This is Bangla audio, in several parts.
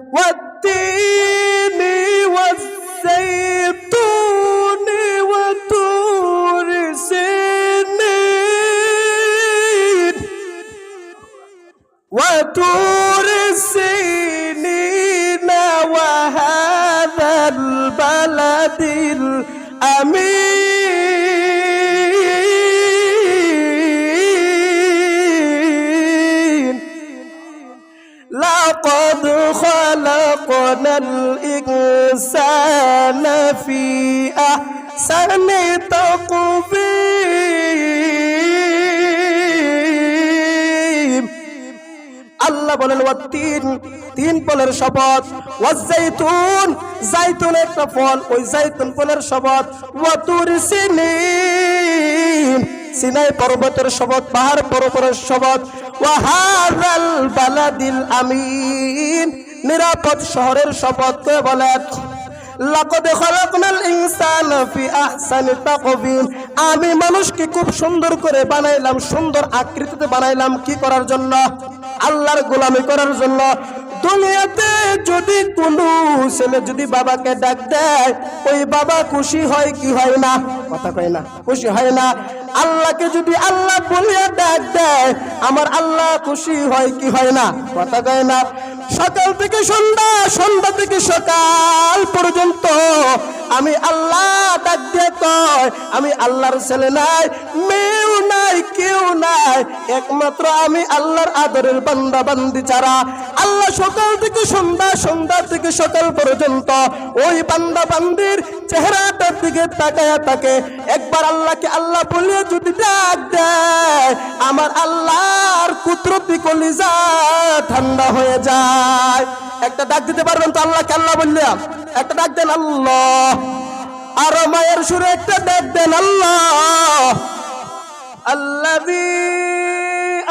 والتين والزيتون وطور سينين وطور سينين وهذا البلد الأمين لقد خلقنا الإنسان في أحسن تقويم আল্লাহ বলেন ওয়াত্তিন তিন ফলের শপথ ওয়াজাইতুন জাইতুন একটা ফল ওই জাইতুন ফলের শপথ ওয়াতুর সিনিন সিনাই পর্বতের শপথ পাহাড় পর্বতের শপথ ওয়াহাযাল বালাদিল আমিন নিরাপদ শহরের শপথ কে বলেন লাকাদ খালাকনাল ইনসানা ফি আহসানি তাকওয়িম আমি মানুষকে খুব সুন্দর করে বানাইলাম সুন্দর আকৃতিতে বানাইলাম কি করার জন্য আল্লাহর গোলামি করার জন্য দুনিয়াতে যদি কোনো ছেলে যদি বাবাকে ডাক দেয় ওই বাবা খুশি হয় কি হয় না কথা কয় না খুশি হয় না আল্লাহকে যদি আল্লাহ বলে ডাক দেয় আমার আল্লাহ খুশি হয় কি হয় না কথা কয় না সকাল থেকে সন্ধ্যা সন্ধ্যা থেকে সকাল পর্যন্ত আমি আল্লাহ ডাক দিয়ে কয় আমি আল্লাহর ছেলে নাই মেয়েও নাই কেউ নাই একমাত্র আমি আল্লাহর আদরের বান্দা বান্দি ছাড়া আল্লাহ সকাল থেকে সন্ধ্যা সন্ধ্যা থেকে সকাল পর্যন্ত ওই বান্দা বান্দির চেহারাটার দিকে তাকায়া থাকে একবার আল্লাহকে আল্লাহ বলে যদি ডাক দেয় আমার আল্লাহর কুদরতি কলিজা ঠান্ডা হয়ে যায় একটা ডাক দিতে পারবেন তো আল্লাহকে আল্লাহ বললাম একটা ডাক দেন আল্লাহ আর মায়ের সুরে একটা ডাক দেন আল্লাহ আল্লাযী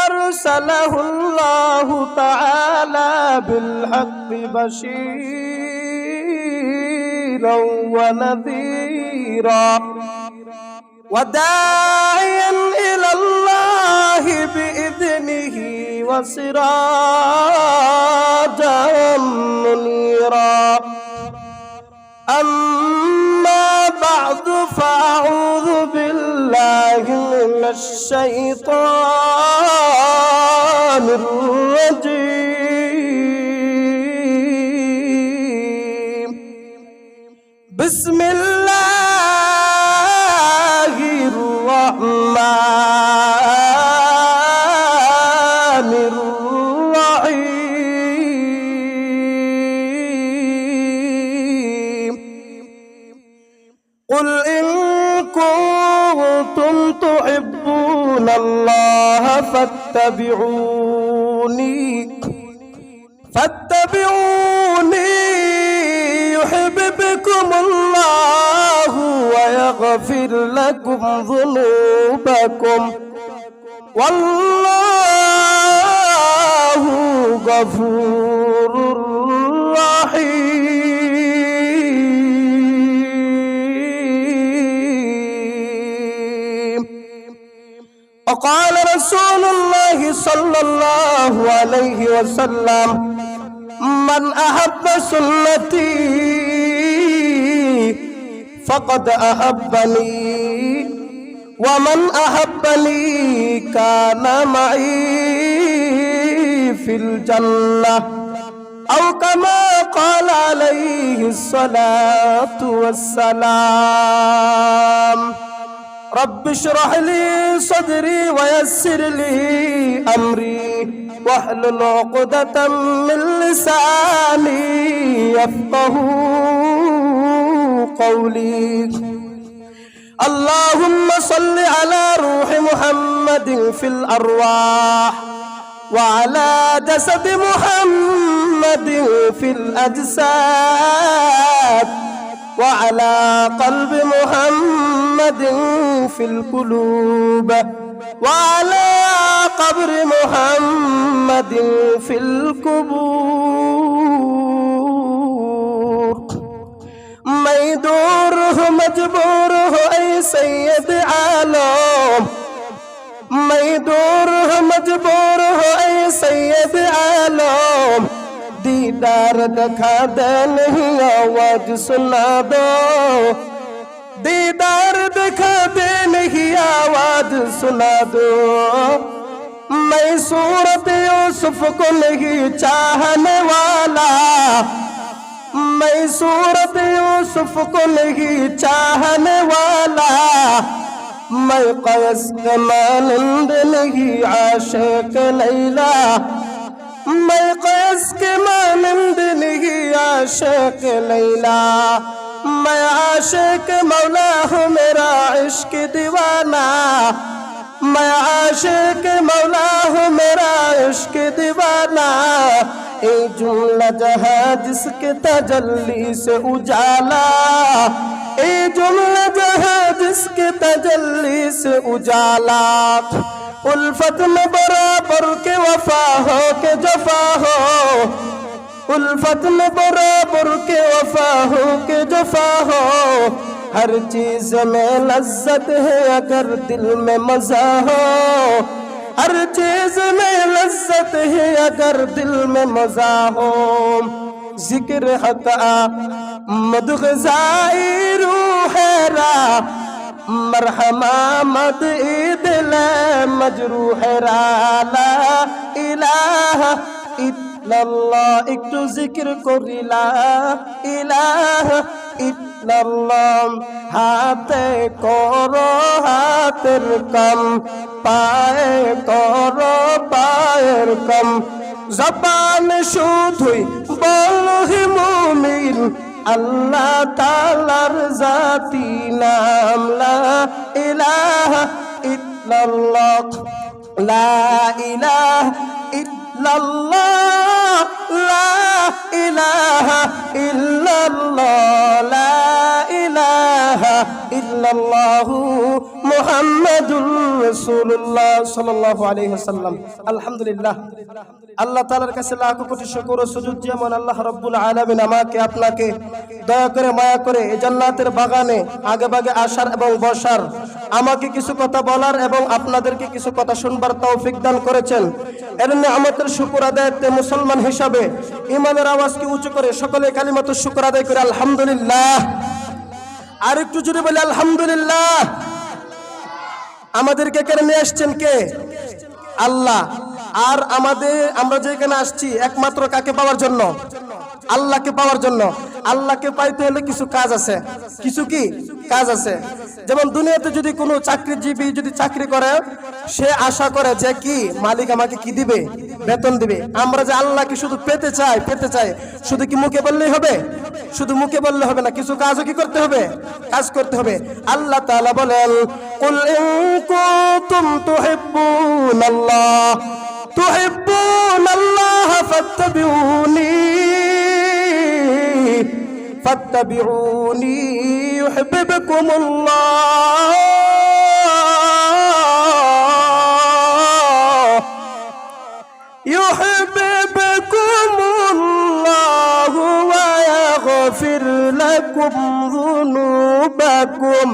আরসালাহুল্লাহু তাআলা বিল হাক্কি বাশীরাও ওয়া নাযীরা وداعيا إلى الله بإذنه وسراجا منيرا أما بعد فأعوذ بالله من الشيطان الرجيم بسم الله الرحمن الرحيم قل إن كنتم تحبون الله فاتبعوني يحببكم الله ويغفر لكم ذنوبكم والله غفور رحيم وقال رسول الله صلى الله عليه وسلم من أحب سنتي فقد أحبني ومن أحبني كان معي في الجنة أو كما قال عليه الصلاة والسلام رب اشرح لي صدري ويسر لي أمري واحلل عقدة من لساني يفقهوا قولي اللهم صل على روح محمد في الأرواح وعلى جسد محمد في الأجساد وعلى قلب محمد في القلوب وعلى قبر محمد في القبور ميدوره مجبوره أي سيد عالم ميدوره مجبوره أي سيد عالم دين दीदार दिखा दे नहीं आवाज सुना दो, दीदार दिखा दे नहीं आवाज सुना दो। मैं सूरत यूसुफ को नहीं चाहने वाला, मैं सूरत यूसुफ को नहीं चाहने वाला, मैं कैस के मानंद नहीं आशिक लैला, मैं कैस के मानंद नहीं आशिक लैला। मैं आशिक मौला हूँ मेरा इश्क दीवाना, मैं आशिक मौला हूँ मेरा इश्क दीवाना। ए जुमला जहाँ जिसके तजल्ली से उजाला, ए जुमला जहाँ जिसके तजल्ली से उजाला। उल्फत में बराबर के वफा हो के जफा हो, उल्फत में बराबर के वफा हो के जफा हो। हर चीज में लज्जत है अगर दिल में मजा हो, हर चीज में लज्जत है अगर दिल में मजा हो। जिक्र हका मदग़ज़ाई रूहरा, मरहमा मद दिल मजरूह रा। ला इलाहा इल्लल्लाह, एक तो जिक्र करी ला इलाहा इल्लल्लाह। हाथे करो हाथेर कम, पाए करो पाएर कम। जबान शुद्धुई बोलो हि मुमिन, अल्लाह तालार जाती नाम। ला इलाहा इल्लल्लाह, ला इलाहा इल्लल्लाह, ला इलाहा इल्लल्लाह, ला इलाहा इल्लल्लाह मुहम्मदुर রাসূলুল্লাহ সাল্লাল্লাহু আলাইহি ওয়াসাল্লাম। আলহামদুলিল্লাহ, আল্লাহ তাআলার কাছে লাখ কোটি শুকর ও সুজুদ যেমন আল্লাহ রাব্বুল আলামিন আমাকে আপনাকে দয়া করে মায়া করে এই জান্নাতের বাগানে আগে ভাগে আসার এবং বসার, আমাকে কিছু কথা বলার এবং আপনাদেরকে কিছু কথা শুনবার তৌফিক দান করেছেন। এর নিয়ামতের শুকর আদায়ে মুসলমান হিসাবে ঈমানের আওয়াজকে উঁচু করে সকলে কালিমাতুশ শুকর আদায় করে আলহামদুলিল্লাহ। আর একটু জোরে বলে আলহামদুলিল্লাহ। আমাদেরকে এখানে নিয়ে আসছেন কে? আল্লাহ। আর আমরা যে এখানে আসছি একমাত্র কাকে পাওয়ার জন্য? আল্লাহকে পাওয়ার জন্য। আল্লাহকে পাইতে হলে কিছু কাজ আছে, কিছু কি কাজ আছে। যেমন দুনিয়াতে যদি কোনো চাকরিজীবী যদি চাকরি করে, সে আশা করে যে কি মালিক আমাকে কি দিবে, বেতন দিবে। আমরা যে আল্লাহকে শুধু পেতে চাই, শুধু কি মুখে বললেই হবে? শুধু মুখে বললে হবে না, কিছু কাজও কি করতে হবে? কাজ করতে হবে। আল্লাহ তাআলা বলেন, কুল ইন কুনতুম তুহিব্বুনাল্লাহ ফাত্তাবিউনি ইউহিব্বুকুমুল্লাহ ওয়া ইয়াগফির লাকুম যুনুবাকুম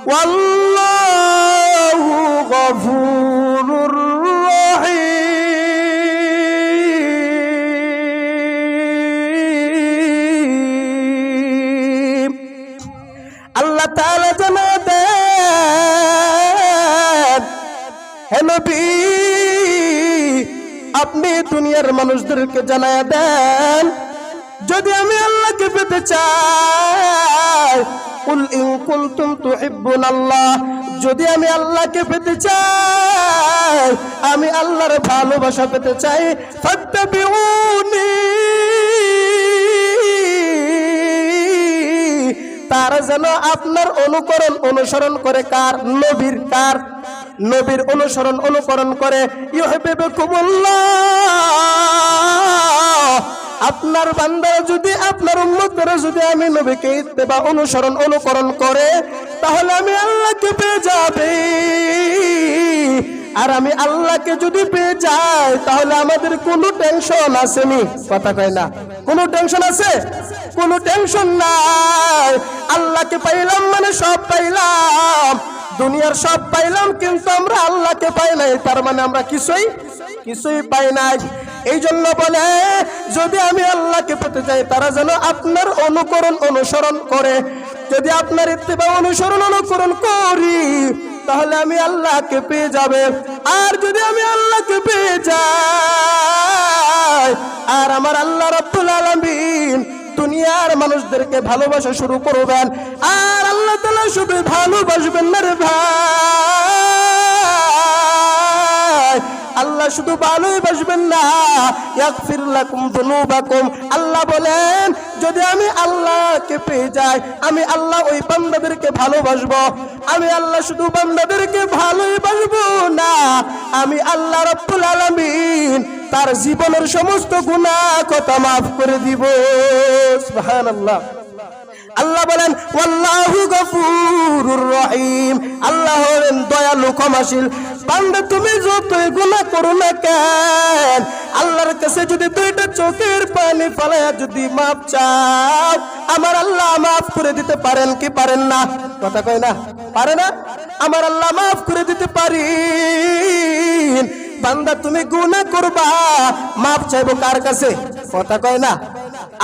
ওয়াল্লাহু গফুরুর রহিম। আল্লাহ তাআলা জানাতেন, হে নবী আপনি দুনিয়ার মানুষদেরকে জানায়া দেন, যদি আমি আল্লাহকে পেতে চাই, কুল ইন কুনতুম তুহিব্বুনাল্লাহ, যদি আমি আল্লাহকে পেতে চাই, আমি আল্লাহর ভালোবাসা পেতে চাই, ফাত্তাবিউনি, তারা যেন আপনার অনুসরণ করে। কার? নবীর। কার? নবীর অনুকরণ করে। ইউহিব্বুকুমুল্লাহ, আপনার বান্দা যদি আপনার উম্মতরা যদি আমি নবীকে ইত্তেবা অনুকরণ করে, তাহলে আমি আল্লাহকে পেয়ে যাবে। আর আমি আল্লাহকে যদি পেয়ে যাই, তাহলে আমাদের কোনো টেনশন আসেনি। কথা কয় না? কোনো টেনশন আছে? কোনো টেনশন নাই। আল্লাহকে পাইলাম মানে সব পাইলাম, দুনিয়ার সব পাইলাম, কিন্তু আমরা আল্লাহকে পাই নাই, তার মানে আমরা কিছুই পাই নাই। এই জন্য বলে যদি আমি আল্লাহকে পেতে চাই তারা যেন আপনার অনুসরণ করে। যদি আপনার ইত্তেবা অনুকরণ করি তাহলে আমি আল্লাহকে পেয়ে যাবে। আর যদি আমি আল্লাহকে পেয়ে যাই আর আমার আল্লাহ রাব্বুল আলামিন দুনিয়ার মানুষদেরকে ভালোবাসা শুরু করবেন, আর আল্লাহ তাআলা শুধু ভালোবাসবেন না রে ভাই, আল্লাহ শুধু ভালোবাসবেন না, ইয়াগফির লাকুম যুনুবাকুম। আল্লাহ বলেন যদি আমি আল্লাহকে পেয়ে যাই আমি আল্লাহ ওই বান্দাদেরকে ভালোবাসবো। আমি আল্লাহ শুধু বান্দাদেরকে ভালোবাসবো না, আমি আল্লাহ রাব্বুল আলামিন তার জীবনের সমস্ত গুনাহ কথা মাফ করে দিব। সুবহানাল্লাহ। আল্লাহ বলেন ওয়াল্লাহু গফুরুর রহিম, আল্লাহ হলেন দয়ালু ক্ষমাশীল। বান্দা তুমি যতই গুনাহ করো না কেন আল্লাহর কাছে যদি দুইটা চোখের পানি ফেলায়া যদি মাপ চাও আমার আল্লাহ মাফ করে দিতে পারেন কি পারেন না? কথা কয় না, পারে না? আমার আল্লাহ মাফ করে দিতে পারেন। বান্দা তুমি গুনাহ করবা মাপ চাইবো কার কাছে? কথা কয় না,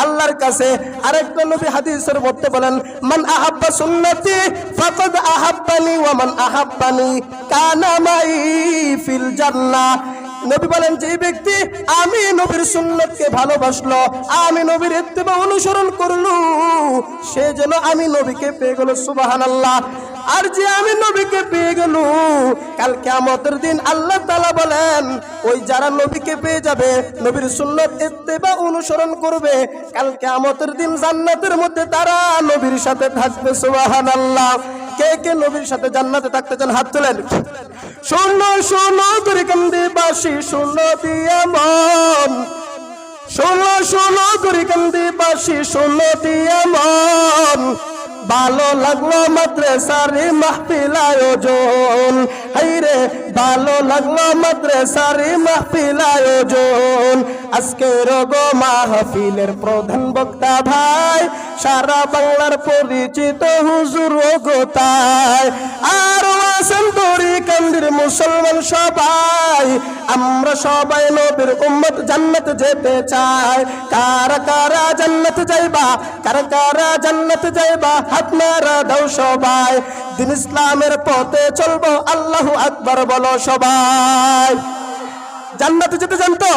আল্লাহর কাছে। আরেকটা নবী হাদিসের মধ্যে বলেন মান আহাব্বা সুন্নতি ফাকাদ আহাব্বানি ওয়া মান আহাব্বানি কানা মাই ফিল জান্নাহ। নবী বলেন যে ব্যক্তি আমি নবীর সুন্নতকে ভালোবাসলো, আমি নবীর ইত্তেবা অনুসরণ করলো, সে যেন আমি নবীকে পেয়ে গেল। সুবহানাল্লাহ। আর যে আমি নবীকে পেয়ে গেল কাল কিয়ামতের দিন আল্লাহ তাআলা বলেন ওই যারা নবীকে পেয়ে যাবে নবীর সুন্নত ইত্তেবা অনুসরণ করবে কাল কিয়ামতের দিন জান্নাতের মধ্যে তারা নবীর সাথে থাকবে। সুবহানাল্লাহ। কে কে নবীর সাথে জান্নাতে থাকতে চান হাত তোলেন। শোনো শোনো তোরে কান্দে বাসি শোনো দিয়া মন, শোনো শোনো তোরে কান্দে বাসি শোনো দিয়া মন, ভালো লাগলো মাদ্রাসার মাহফিল আয়োজন, হাইরে ভালো লাগলো মাদ্রাসার মাহফিল আয়োজন। আজকের গো মাহফিলের প্রধান বক্তা ভাই সারা বাংলার পরিচিত হুজুর গো তাই। আর আছেন তরিকান্দির মুসলমান সবাই, আমরা সবাই নবীর উম্মত জান্নাত যেতে চাই। কারা কারা জান্নাত যাইবা, কারা কারা জান্নাত যাইবা হাত নাড়া দাও সবাই। দিন ইসলামের পথে চলবো আল্লাহু আকবার বলো সবাই। জান্নাতে যেতে চান তো?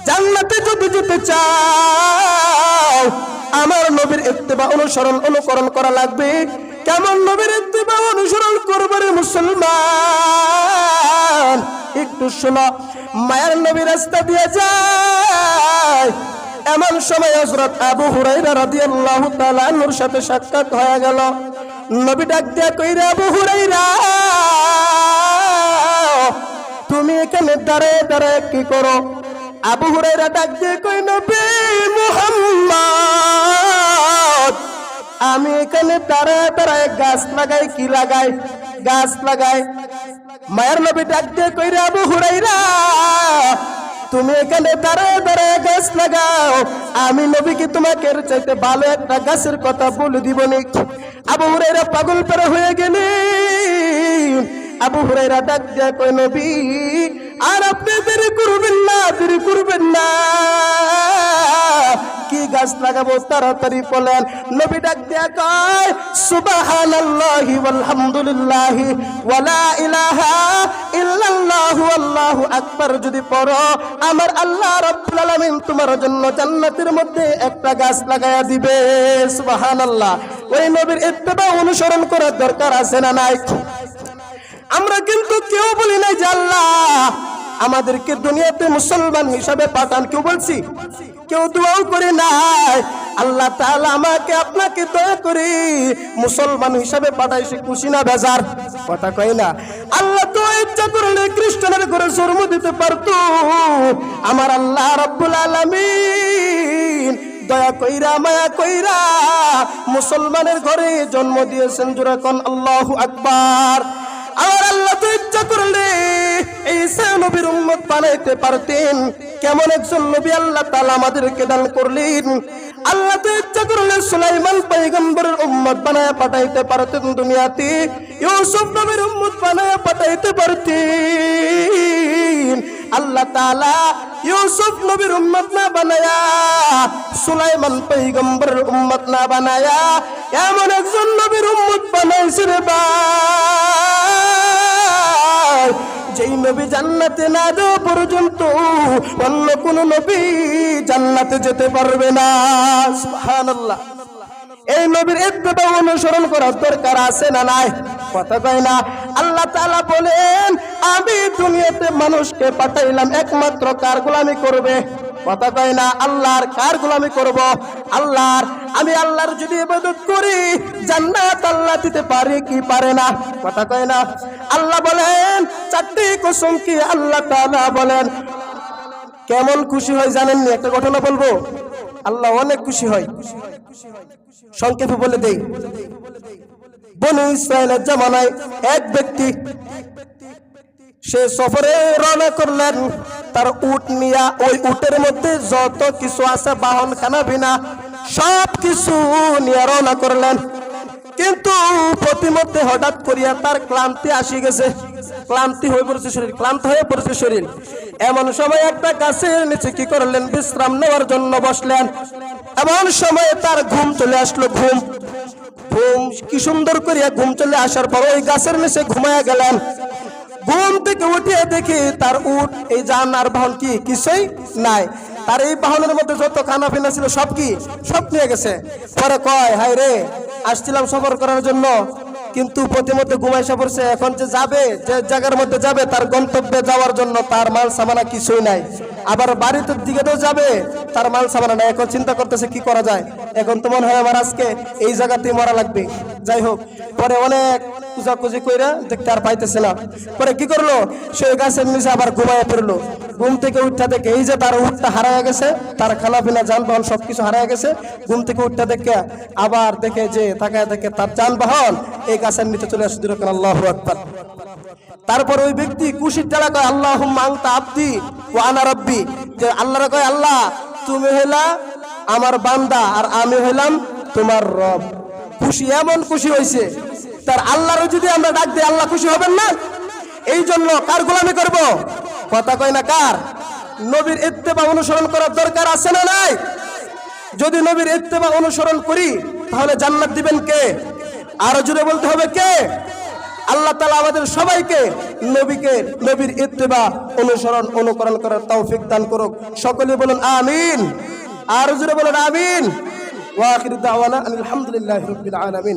জান্নাতে যদি যেতে চাও আমার নবীর ইত্তেবা অনুকরণ করা লাগবে। কেমন নবীর ইত্তেবা অনুসরণ করবে রে মুসলমান? একটু শোনো। মায়ের নবী রাস্তা দিয়ে যায়, এমন সময় হযরত আবু হুরায়রা রাদিয়াল্লাহু তাআলা আনহুর সাথে সাক্ষাৎ হয়ে গেল। নবী ডাক দিয়া কইরা আবু হুরায়রা তুমি এখানে দাঁড়ায় দাঁড়ায় কি করো? আবু হুরায়রা ডাক দিয়ে কই নবী মুহাম্মদ আমি এখানে দাঁড়ায় দাঁড়ায় গাছ লাগাই। কি লাগাই? গাছ লাগাই। মায়ের নবী ডাক দিয়ে কইরা আবু হুরায়রা তুমি এখানে দাঁড়ায় দাঁড়ায় গাছ লাগাও, আমি নবী কি তোমাকে এর চাইতে ভালো একটা গাছের কথা বলে দিব নি? আবু হুরায়রা পাগল পেরা হয়ে গেলেন। আবু হুরায়রা ডাক দিয়া কই নবী আর আপনি দেরি করবেন না, দেরি করবেন না, কি গাছ লাগাবো তাড়াতাড়ি বলেন। নবী ডাক দিয়া কয় সুবহানাল্লাহি ওয়ালহামদুলিল্লাহি ওয়ালা ইলাহা ইল্লাল্লাহু আল্লাহু আকবার যদি পড়ো আমার আল্লাহ রাব্বুল আলামিন তোমার জন্য জান্নাতের মধ্যে একটা গাছ লাগায়া দিবে। সুবহানাল্লাহ। ওই নবীর ইত্তেবা অনুসরণ করার দরকার আছে না নাই? আমরা কিন্তু কেউ বলি নাই যে আল্লাহ আমাদেরকে দুনিয়াতে মুসলমান হিসাবে পাঠান, কেউ বলছি? কেউ দোয়াও করে নাই। আল্লাহ তাআলা আমাকে আপনাকে দয়া করে মুসলমান হিসাবে পাঠাইছে, খুশি না বেজার? কথা কই না। আল্লাহ তো ইচ্ছা করলে খ্রিস্টানের ঘরে জন্ম দিতে পারতো। আমার আল্লাহ রাব্বুল আলামিন দয়া কইরা মায়া কইরা মুসলমানের ঘরে জন্ম দিয়েছেন। জোরে কোন আল্লাহু আকবার। আর আল্লাহ তো ইচ্ছা করলে ঈসা নবীর উম্মত বানাইতে পারতেন। কেমন একজন নবী আল্লাহ তাআলা আমাদেরকে দান করলেন। আল্লাহ তো ইচ্ছা করলে সুলাইমান পয়গম্বরের উম্মত বানায়া পাঠাইতে পারতেন দুনিয়াতে, ইউসুফ নবীর উম্মত বানায়া পাঠাইতে পারতেন। আল্লাহ তাআলা ইউসুফ নবীর উম্মত না বানায়া সুলাইমান পয়গম্বরের উম্মত না বানায়া এমন একজন নবীর উম্মত বানাইছে রে ভাই, যেই নবী জান্নাতে না যাওয়া পর্যন্ত অন্য কোন নবী জান্নাতে যেতে পারবে না। সুবহানাল্লাহ। এই নবীর ইত্তেবা অনুসরণ করার দরকার আছে না নাই? কথা কয় না। আল্লাহ তাআলা বলেন আমি দুনিয়াতে মানুষকে পাঠাইলাম একমাত্র কার গোলামি করবে। কথা কয় না। আল্লাহর কার গোলামি করব? আল্লাহর। আমি আল্লাহর যদি ইবাদত করি জান্নাত আল্লাহ দিতে পারে কি পারে না? কথা কয় না। আল্লাহ বলেন চারটি কসম কি আল্লাহ তাআলা বলেন কেমন খুশি হয় জানেননি? একটা ঘটনা বলবো। আল্লাহ অনেক খুশি হয়, সংক্ষেপে বলে দেই। বনী ইসরায়েলের জামানায় এক ব্যক্তি সে সফরে রওনা করলেন তার উট নিয়া। ওই উটের মধ্যে যত কিছু আছে বাহন খানা বিনা সব কিছু নিয়ে রওনা করলেন। কিন্তু প্রতিমধ্যে হঠাৎ করিয়া তার ক্লান্তি আসি গেছে, ক্লান্তি হয়ে পড়েছে শরীর, ক্লান্ত হয়ে পড়েছে শরীর। এমন সময় একটা গাছের নিচে কি করলেন, বিশ্রাম নেওয়ার জন্য বসলেন। এমন সময় তার ঘুম চলে আসলো। ঘুম কি সুন্দর করিয়া ঘুম চলে আসার পর ওই গাছের নিচে ঘুমায়া গেলেন। ঘুম থেকে উঠিয়ে দেখি তার উট এই যান আর বাহন কি কিছুই নাই। তার এই বাহনের মধ্যে যত খানা পিনা ছিল সব নিয়ে গেছে। পরে কয় হায় রে, আসছিলাম সফর করার জন্য কিন্তু প্রতিমধ্যে ঘুমাইসা পড়ছে। এখন যে যাবে, যে জায়গার মধ্যে যাবে তার গন্তব্যে যাওয়ার জন্য তার মাল সামানা কিছুই নাই। আবার বাড়িতে দিকে তো যাবে, তার মাল সামানা নাই। এখন চিন্তা করতেছে কি করা যায়। এখন তো মনে হয় আমার আজকে এই জায়গাতেই মরা লাগবে। যাই হোক, পরে অনেক খুঁজাখুঁজি কইরা দেখতে আর পাইতেছে না। পরে কি করলো, সে গাছের নিচে আবার ঘুমাইয়া ফিরলো। ঘুম থেকে উঠতে দেখে এই যে তার উটটা হারায় গেছে, তার খানাপিনা যানবাহন সবকিছু হারায় গেছে। ঘুম থেকে উঠতে দেখে আবার দেখে যে তাকায় দেখে তার যানবাহন এই গাছের নিচে চলে আসছে। আল্লাহু আকবার। তারপর ওই ব্যক্তি খুশির টাকা কয় আল্লাহুম্মা আনতা আবদি ওয়া আনা রাব্বি, যে আল্লাহর কয় আল্লাহ তুমি হইলা আমার বান্দা আর আমি হইলাম তোমার রব। খুশি, এমন খুশি হয়েছে। তার আল্লাহরও যদি আমরা ডাক দিই আল্লাহ খুশি হবেন না? এই জন্য কার গোলামি করব? কথা কয় না কার? নবীর ইত্তেবা অনুসরণ করার দরকার আছে না নাই? যদি নবীর ইত্তেবা অনুসরণ করি তাহলে জান্নাত দিবেন কে? আরো জুড়ে বলতে হবে কে? আল্লাহ তাআলা আমাদের সবাইকে নবীর ইত্তেবা অনুকরণ করার তৌফিক দান করুক। সকলে বলুন আমিন। আরো জুড়ে বলুন আমিন। ওয়া আখিরু দাওয়ানা আলহামদুলিল্লাহি রাব্বিল আলামিন।